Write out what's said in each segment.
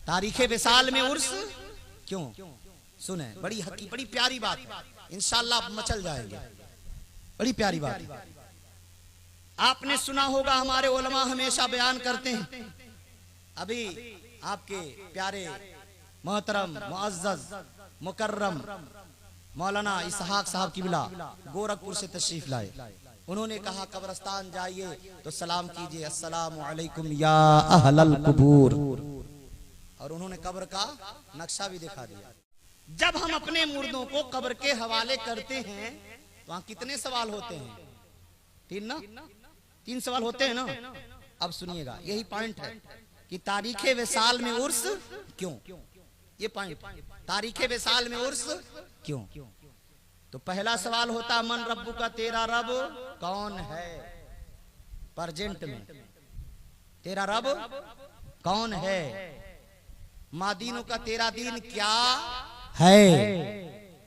तारीखे विसाल में उर्स क्यों? सुने, बड़ी प्यारी बात है, इंशाअल्लाह मचल जाएंगे। बड़ी प्यारी बात है। आपने सुना होगा, हमारे उलमा हमेशा बयान करते हैं, अभी आपके प्यारे मोहतरम मुअज़्ज़ज़ मुकर्रम मौलाना इसहाक साहब किबला गोरखपुर से तशरीफ लाए। उन्होंने कहा कब्रिस्तान जाइए तो सलाम कीजिए, अस्सलामु अलैकुम या अहलल कुबूर, और उन्होंने कब्र का नक्शा भी दिखा दिया। जब हम अपने मुर्दों को कब्र के हवाले करते हैं तो वहां कितने सवाल होते हैं? तीन सवाल होते हैं ना। अब सुनिएगा, यही पॉइंट है कि तारीखे विसाल में उर्स क्यों, ये पॉइंट, तारीखे विसाल में उर्स क्यों। तो पहला सवाल होता मन रब्बु का, तेरा रब कौन है? प्रेजेंट में तेरा रब कौन है? मादीनों का तेरा दीन क्या है?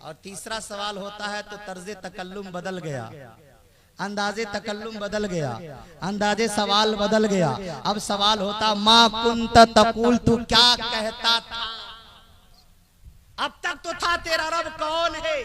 और तीसरा सवाल होता है तो तर्जे तकल्लुम बदल गया, अंदाजे तकल्लुम बदल गया, अंदाजे सवाल बदल गया। अब सवाल होता मा कुंत तकुल, तू क्या कहता था? अब तक तो था तेरा रब कौन है,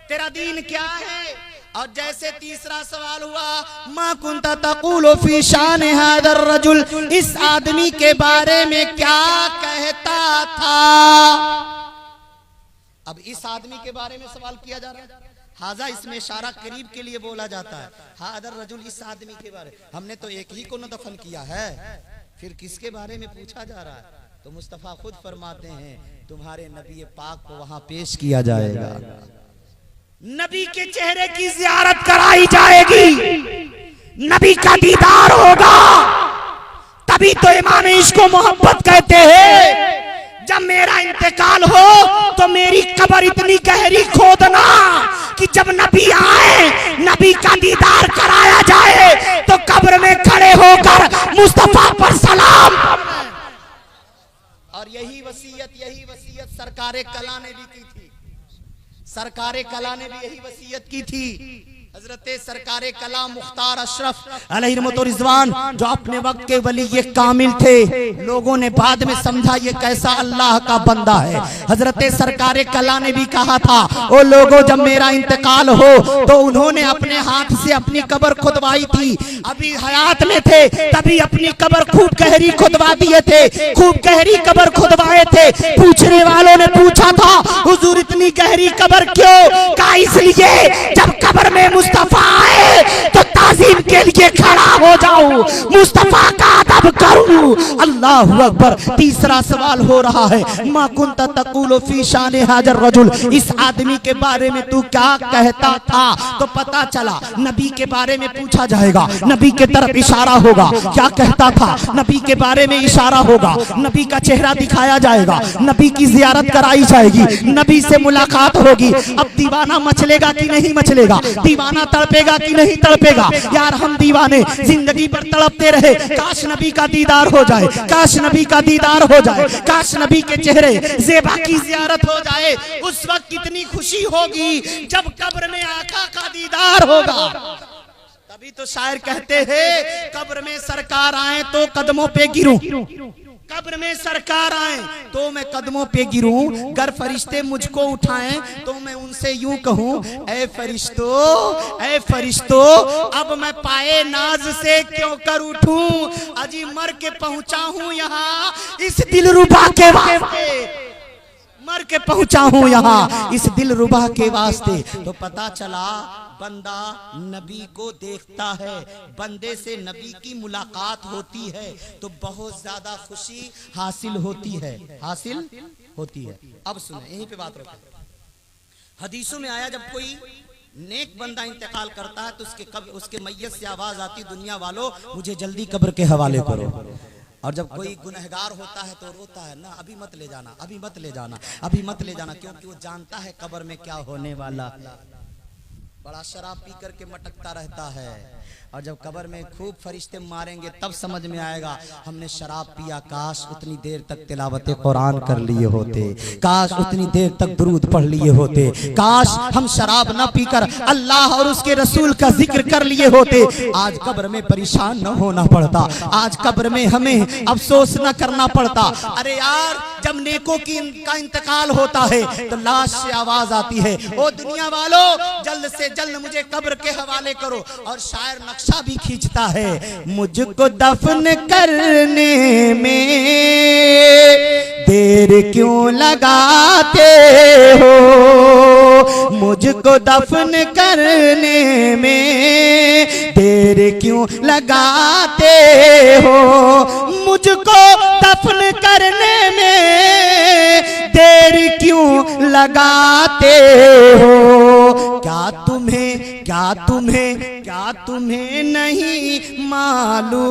तेरा दीन क्या है। और जैसे तीसरा सवाल हुआ मा कुंत तकुल फी शान हादर रजुल, इस आदमी के बारे में क्या कहता था। अब इस आदमी के बारे में सवाल किया जा रहा है। हाजा इसमें इशारा करीब के लिए बोला जाता है, हादर रजुल, इस आदमी के बारे। हमने तो एक ही को न दफन किया है, फिर किसके बारे में पूछा जा रहा है? तो मुस्तफा खुद फरमाते हैं तुम्हारे नबी पाक को वहां पेश किया जाएगा, नबी के चेहरे की जियारत कराई जाएगी, नबी का दीदार होगा। तभी तो इमाम इश्को मोहब्बत कहते हैं जब मेरा इंतकाल हो तो मेरी कब्र इतनी गहरी खोदना कि जब नबी आए, नबी का दीदार कराया जाए तो कब्र में खड़े होकर मुस्तफा पर सलाम। और यही वसीयत सरकारे कला ने भी की थी, सरकारे कला ने भी यही वसीयत की थी। हजरत सरकारे कला मुख्तार अशरफ अलैहिर्रहमत व रिज़वान, जो अपने वक्त के वली ये कामिल थे, लोगों ने बाद में समझा ये कैसा अल्लाह का बंदा है। हजरत सरकारे कला ने भी कहा था ओ लोगों, जब मेरा इंतकाल हो तो उन्होंने अपने हाथ से अपनी कब्र खुदवाई थी, अभी हयात में थे तभी अपनी कब्र खूब गहरी खुदवा दिए थे, खूब गहरी कब्र खुदवाए थे। पूछने वालों ने पूछा था हुजूर इतनी गहरी कब्र क्यों? कहा इसलिए जब कब्र में मुस्तफा आए तो ताज़ीम के लिए खड़ा हो जाऊं, मुस्तफा का अदब करूं। अल्लाहु अकबर। तीसरा सवाल हो रहा है मा कुंत तकुलु फी शान हाजर रजुल, इस आदमी के बारे में तू क्या कहता था। तो पता चला नबी के बारे में पूछा जाएगा, नबी के तरफ इशारा होगा, क्या कहता था, नबी के बारे में इशारा होगा, नबी का चेहरा दिखाया जाएगा, नबी की जियारत कराई जाएगी, नबी से मुलाकात होगी। अब दीवाना मचलेगा कि नहीं मचलेगा, दीवाना तड़पेगा कि नहीं तड़पेगा। यार हम दीवाने जिंदगी भर तड़पते रहे, काश नबी का दीदार हो जाए, काश नबी का दीदार हो जाए, काश नबी के चेहरे ज़ेबा की जियारत हो जाए। उस वक्त कितनी खुशी होगी जब कब्र में आका का दीदार होगा। तभी तो शायर कहते हैं कब्र में सरकार आए तो कदमों पे गिरूं, कब्र में सरकार आए तो मैं कदमों पे गिरूं, गर फरिश्ते मुझको उठाएं तो मैं उनसे यूं कहूं ऐ फरिश्तों, ऐ फरिश्तों, अब मैं पाए नाज से क्यों कर उठूं, अजी मर के पहुंचा हूं यहाँ इस दिलरुबा के वास्ते, मर के पहुंचा हूं यहाँ इस दिलरुबा के वास्ते। तो पता चला बंदा नबी को देखता है, बंदे से नबी की मुलाकात होती है तो बहुत ज्यादा खुशी हासिल होती है, हासिल होती है। अब सुने, यहीं पे बात रखें। हदीसों में आया जब कोई नेक बंदा इंतकाल करता है तो उसके मैयत से आवाज आती दुनिया वालों मुझे जल्दी कब्र के हवाले करो। और जब कोई गुनहगार होता है तो रोता है ना अभी मत ले जाना, अभी मत ले जाना, अभी मत ले जाना, क्योंकि वो जानता है कब्र में क्या होने वाला। बड़ा शराब पी करके मटकता रहता है, और जब कब्र में खूब फरिश्ते मारेंगे तब समझ में आएगा हमने शराब पिया, काश उतनी देर तक तिलावत कुरान कर लिए होते, काश उतनी देर तक दुरूद पढ़ लिए होते, काश हम शराब न पीकर अल्लाह और उसके रसूल का जिक्र कर लिए होते। आज कब्र में परेशान न होना पड़ता, आज कब्र में हमें अफसोस न करना पड़ता। अरे यार, जब नेकों का इंतकाल होता है तो लाश से आवाज आती है, ओ दुनिया वालों जल्द से जल्द मुझे कब्र के हवाले करो। और शायर नक्शा भी खींचता है, मुझको दफन करने में देर क्यों लगाते हो, मुझको दफन करने में देर क्यों लगाते हो, मुझको दफन करने में देर क्यों लगाते हो। क्या तुम्हें नहीं मालूम,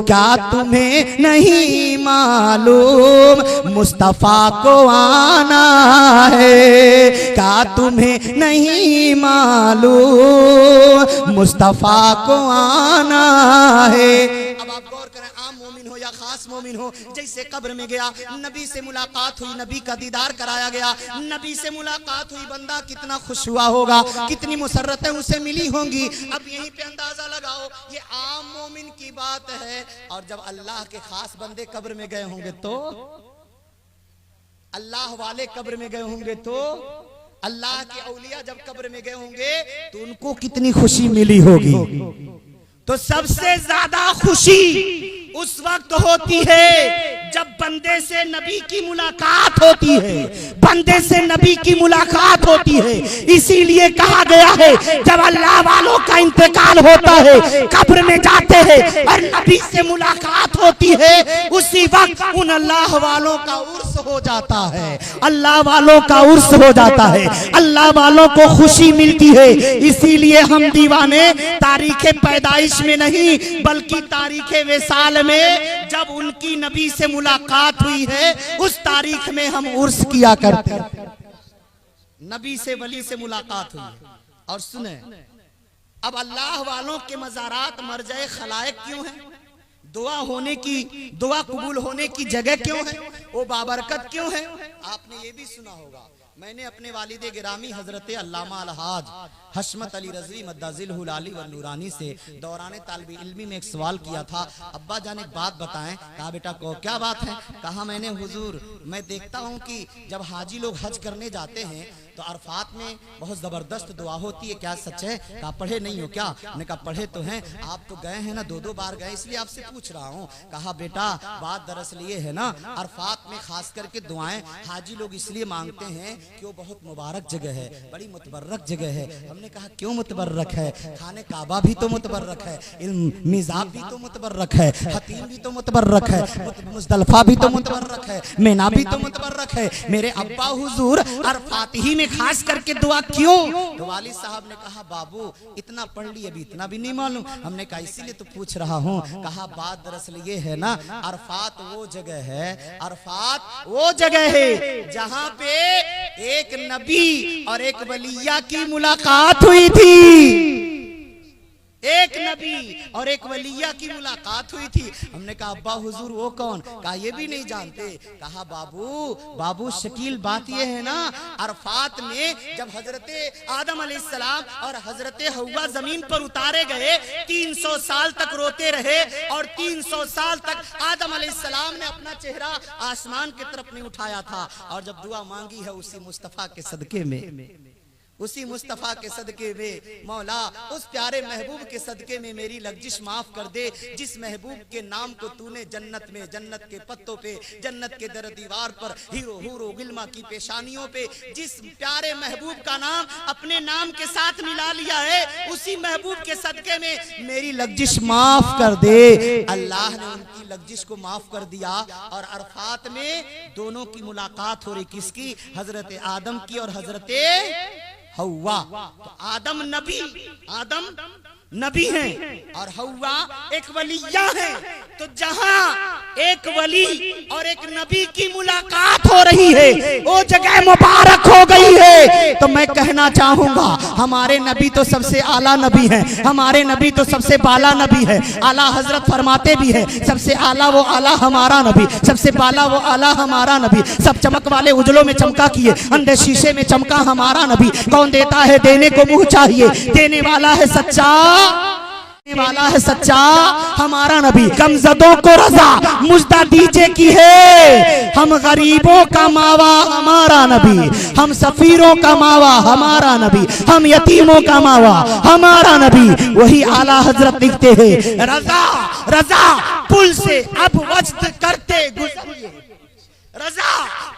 क्या तुम्हें नहीं मालूम मुस्तफा को आना है, क्या तुम्हें नहीं मालूम मुस्तफा को आना है। अब आप गौर करें, आम मोमिन हो या खास मोमिन हो, जैसे कब्र में गया, नबी से मुलाकात हुई, नबी का दीदार कराया गया, नबी से मुलाकात हुई, बंदा कितना खुश हुआ होगा, कितनी मुसर्रतें उसे मिली होंगी। अब यहीं पे अंदाजा लगाओ, ये आम मोमिन की बात है। और जब अल्लाह के खास बंदे कब्र में गए होंगे तो, अल्लाह वाले कब्र में गए होंगे तो, अल्लाह के औलिया जब कब्र में गए होंगे तो उनको कितनी खुशी मिली होगी। तो सबसे ज्यादा खुशी उस वक्त होती है जब बंदे से नबी की मुलाकात होती है, बंदे से नबी की मुलाकात होती है। इसीलिए कहा गया है जब अल्लाह वालों का इंतकाल होता है, कब्र में जाते हैं और नबी से मुलाकात होती है, उसी वक्त उन अल्लाह वालों का उर्स हो जाता है, अल्लाह वालों का उर्स हो जाता है, अल्लाह वालों को खुशी मिलती है। इसीलिए हम दीवाने तारीख पैदाइश में नहीं बल्कि तारीख विसाल में जब उनकी नबी से मुलाकात हुई है उस तारीख में हम उर्स किया करते हैं। नबी से वली से मुलाकात हुई। और सुने, अब अल्लाह वालों के मज़ारात मरजाए खलाइक क्यों है, दुआ होने की, दुआ कबूल होने की जगह क्यों है, वो बाबरकत क्यों है। आपने ये भी सुना होगा, मैंने अपने वालिद गिरामी हजरत अल्लामा अलहाज हशमत अली रज़वी मद्दाजिलहुल आली व नूरानी से दौरान तालिब इल्मी में एक सवाल किया था, अब्बा जान एक बात बताएं। कहा बेटा को क्या बात है। कहा मैंने हुजूर मैं देखता हूं कि जब हाजी लोग हज करने जाते हैं तो अरफात में बहुत जबरदस्त दुआ होती है, क्या सच है। कहा पढ़े नहीं हो क्या। मैंने कहा पढ़े तो हैं, आप तो गए हैं ना, 2-2 बार गए, इसलिए आपसे पूछ रहा हूँ। कहा बेटा बात दरअसल ये है ना, अरफात में खास करके दुआएं हाजी लोग इसलिए मांगते हैं कि वो बहुत मुबारक जगह है, बड़ी मुतबर्रक जगह है। हमने कहा क्यों मुतबर्रक है। खाने काबा भी तो मुतबर्रक है, मिज़ाब भी तो मुतबर्रक है, हतीम भी तो मुतबर्रक है, मुज़दलिफा भी तो मुतबर्रक है, मीना भी तो मुतबर्रक है। मेरे अब्बा हुजूर अरफात ही में खास करके दुआ क्यों। तो वालिद साहब ने कहा बाबू इतना पढ़ ली, अभी इतना भी नहीं मालूम। हमने कहा इसीलिए तो पूछ रहा हूँ। कहा बात दरअसल ये है ना, अरफात वो जगह है, अरफात वो जगह है जहाँ पे एक नबी और एक वलिया की मुलाकात हुई थी, एक नबी और एक वलिया की मुलाकात हुई थी। हमने कहा अब्बा हुजूर वो कौन। कहा ये भी नहीं जानते। कहा बाबू शकील बात ये है ना, अरफात में जब हजरते आदम अलैहिस्सलाम और हजरते हव्वा जमीन पर उतारे गए, 300 साल तक रोते रहे और 300 साल तक आदम अलैहिस्सलाम ने अपना चेहरा आसमान की तरफ नहीं उठाया था। और जब दुआ मांगी है उसी मुस्तफा के सदके में, उसी मुस्तफा के सदके में, मौला उस प्यारे महबूब के सदके में मेरी लग्जिश माफ कर दे, जिस महबूब के नाम को तूने जन्नत में, जन्नत के पत्तों पे, जन्नत के दर दीवार पर, हीरो हूरो गिल्मा की पेशानियों पे, जिस प्यारे महबूब का नाम अपने नाम के साथ मिला लिया है, उसी महबूब के सदके में मेरी लग्जिश माफ कर दे। अल्लाह ने उनकी लग्जिश को माफ कर दिया। और अरफात में दोनों की मुलाकात हो रही, किसकी, हजरत आदम की और हजरत हव्वा। तो आदम नबी हैं और हव्वा एक वलिया है। तो जहां एक वली और एक नबी की मुलाकात हो रही है, वो जगह मुबारक हो गई है। तो मैं कहना चाहूंगा हमारे नबी तो सबसे आला नबी हैं, हमारे नबी तो सबसे बाला नबी है। आला हजरत फरमाते भी है सबसे आला वो आला हमारा नबी, सबसे बाला वो आला हमारा नबी। सब चमक वाले उजलों में चमका किए, अंधे शीशे में चमका हमारा नबी। कौन देता है देने को मुंह चाहिए, देने वाला है सच्चा, वाला है सच्चा हमारा नबी। कमजदों को रजा मुजदा दीजे की है, हम गरीबों का मावा हमारा नबी, हम सफीरों का मावा हमारा नबी, हम यतीमों का मावा हमारा नबी। वही आला हजरत लिखते हैं रजा रजा पुल से अब वज्द करते गुजरिए, रजा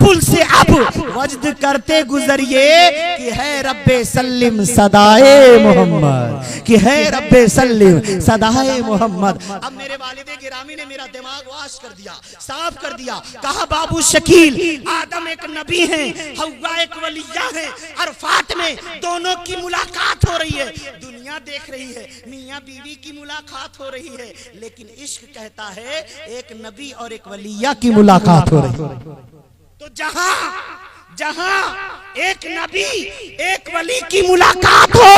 पुल से अब वज्द करते गुजरिए कि है रब्बे सल्लिम सदाए मोहम्मद, कि है रब्बे सल्लिम सदाए मोहम्मद। अब मेरे वालिदे गिरामी ने मेरा दिमाग वाश कर दिया, साफ कर दिया। कहा बाबू शकील आदम एक नबी हैं, हव्वा एक वलिया है, अरफात में दोनों की मुलाकात हो रही है। दुनिया देख रही है मियां बीवी की मुलाकात हो रही है, लेकिन इश्क कहता है एक नबी और एक वलिया की मुलाकात हो रही है। तो जहां जहां एक नबी एक वली की मुलाकात हो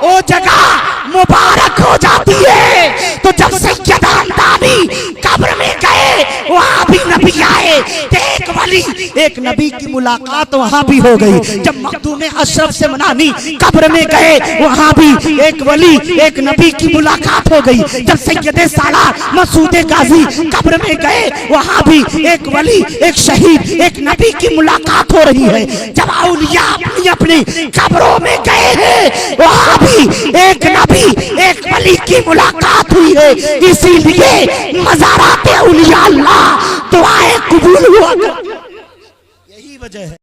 वो जगह मुबारक हो जाती है। तो जब सैयदा दानी कब्र में गए वहां भी नबी आए, तो एक वली एक नबी की मुलाकात वहां भी हो गई। जब मखदूम अशरफ से मनानी कब्र में गए वहां भी एक वली एक नबी की मुलाकात हो गई। जब सैयदे सालार मसूद गाजी कब्र में गए वहां भी एक वली एक शहीद एक नबी की मुलाकात हो रही है। जब औलिया अपनी अपनी कब्रों में गए हैं वहां भी एक नबी एक वली की मुलाकात हुई है। इसीलिए मज़ारात औलिया अल्लाह दुआएं कबूल हुआ, यही वजह है।